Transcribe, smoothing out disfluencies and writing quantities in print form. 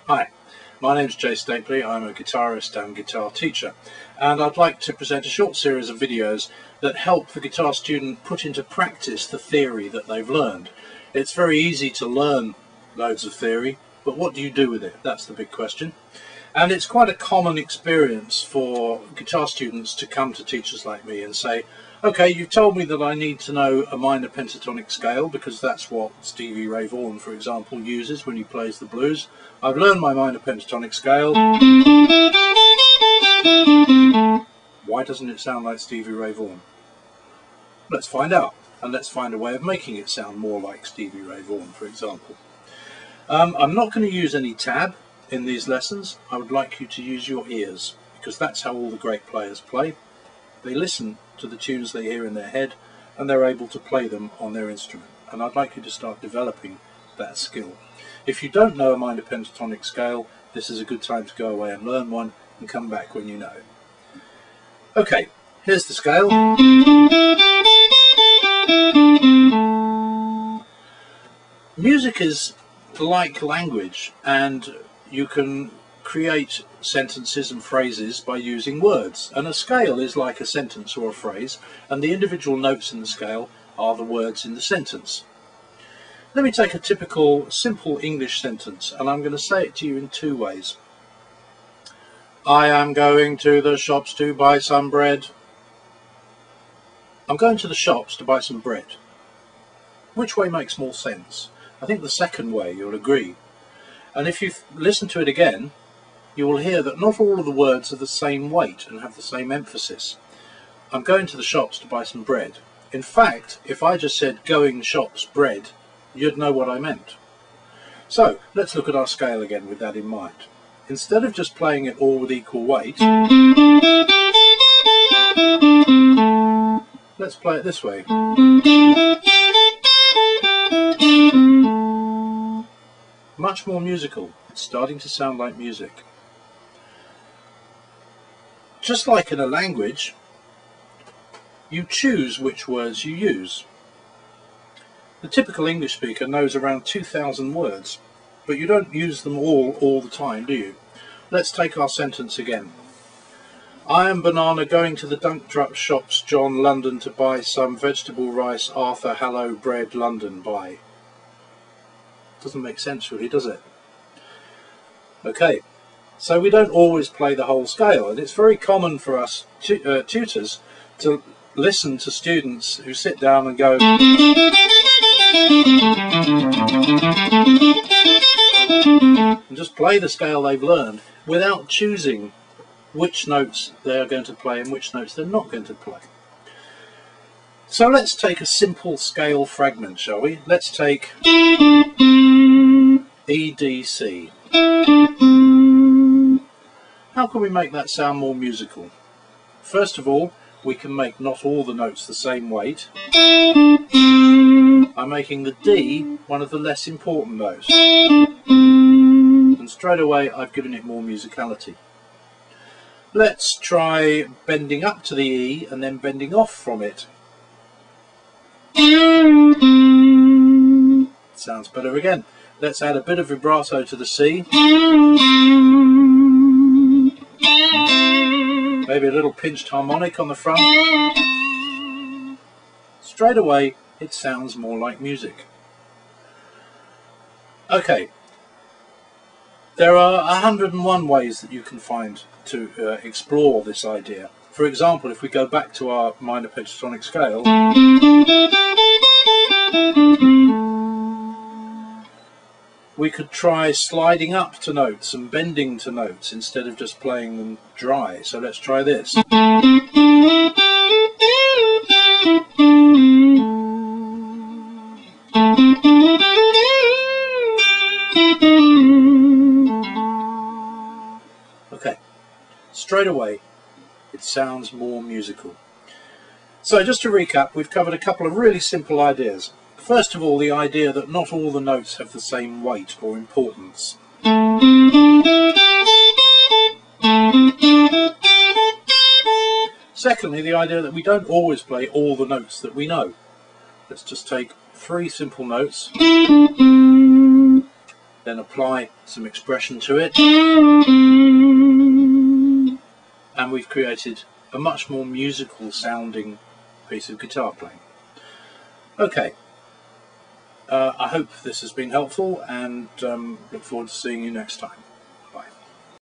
Hi, my name's Stapley. I'm a guitarist and guitar teacher, and I'd like to present a short series of videos that help the guitar student put into practice the theory that they've learned. It's very easy to learn loads of theory, but what do you do with it? That's the big question. And it's quite a common experience for guitar students to come to teachers like me and say, okay, you've told me that I need to know a minor pentatonic scale because that's what Stevie Ray Vaughan, for example, uses when he plays the blues. I've learned my minor pentatonic scale. Why doesn't it sound like Stevie Ray Vaughan? Let's find out, and let's find a way of making it sound more like Stevie Ray Vaughan, for example. I'm not going to use any tab in these lessons. I would like you to use your ears, because that's how all the great players play. They listen to the tunes they hear in their head and they're able to play them on their instrument, and I'd like you to start developing that skill. If you don't know a minor pentatonic scale, this is a good time to go away and learn one and come back when you know it. Okay, here's the scale. Music is like language, and you can create sentences and phrases by using words, and a scale is like a sentence or a phrase, and the individual notes in the scale are the words in the sentence. Let me take a typical simple English sentence, and I'm going to say it to you in two ways. I am going to the shops to buy some bread. I'm going to the shops to buy some bread. Which way makes more sense? I think the second way, you'll agree. And if you listen to it again, you will hear that not all of the words are the same weight and have the same emphasis. I'm going to the shops to buy some bread. In fact, if I just said going shops bread, you'd know what I meant. So let's look at our scale again with that in mind. Instead of just playing it all with equal weight, let's play it this way. Much more musical. It's starting to sound like music. Just like in a language, you choose which words you use. The typical English speaker knows around 2,000 words, but you don't use them all the time, do you? Let's take our sentence again. I am Banana going to the Dunk Truck shops, John, London, to buy some vegetable rice, Arthur, hello, bread, London, buy. Doesn't make sense really, does it? Okay, so we don't always play the whole scale, and it's very common for us tutors to listen to students who sit down and go and just play the scale they've learned without choosing which notes they are going to play and which notes they're not going to play. So let's take a simple scale fragment, shall we? Let's take E, D, C. How can we make that sound more musical? First of all, we can make not all the notes the same weight. I'm making the D one of the less important notes. And straight away I've given it more musicality. Let's try bending up to the E and then bending off from it. Sounds better again. Let's add a bit of vibrato to the C. Maybe a little pinched harmonic on the front. Straight away it sounds more like music. Okay, there are 101 ways that you can find to explore this idea. For example, if we go back to our minor pentatonic scale, we could try sliding up to notes and bending to notes instead of just playing them dry. So let's try this. Okay, straight away it sounds more musical. So just to recap, we've covered a couple of really simple ideas. First of all, the idea that not all the notes have the same weight or importance. Secondly, the idea that we don't always play all the notes that we know. Let's just take three simple notes. then apply some expression to it, and we've created a much more musical sounding piece of guitar playing. Okay, I hope this has been helpful, and look forward to seeing you next time.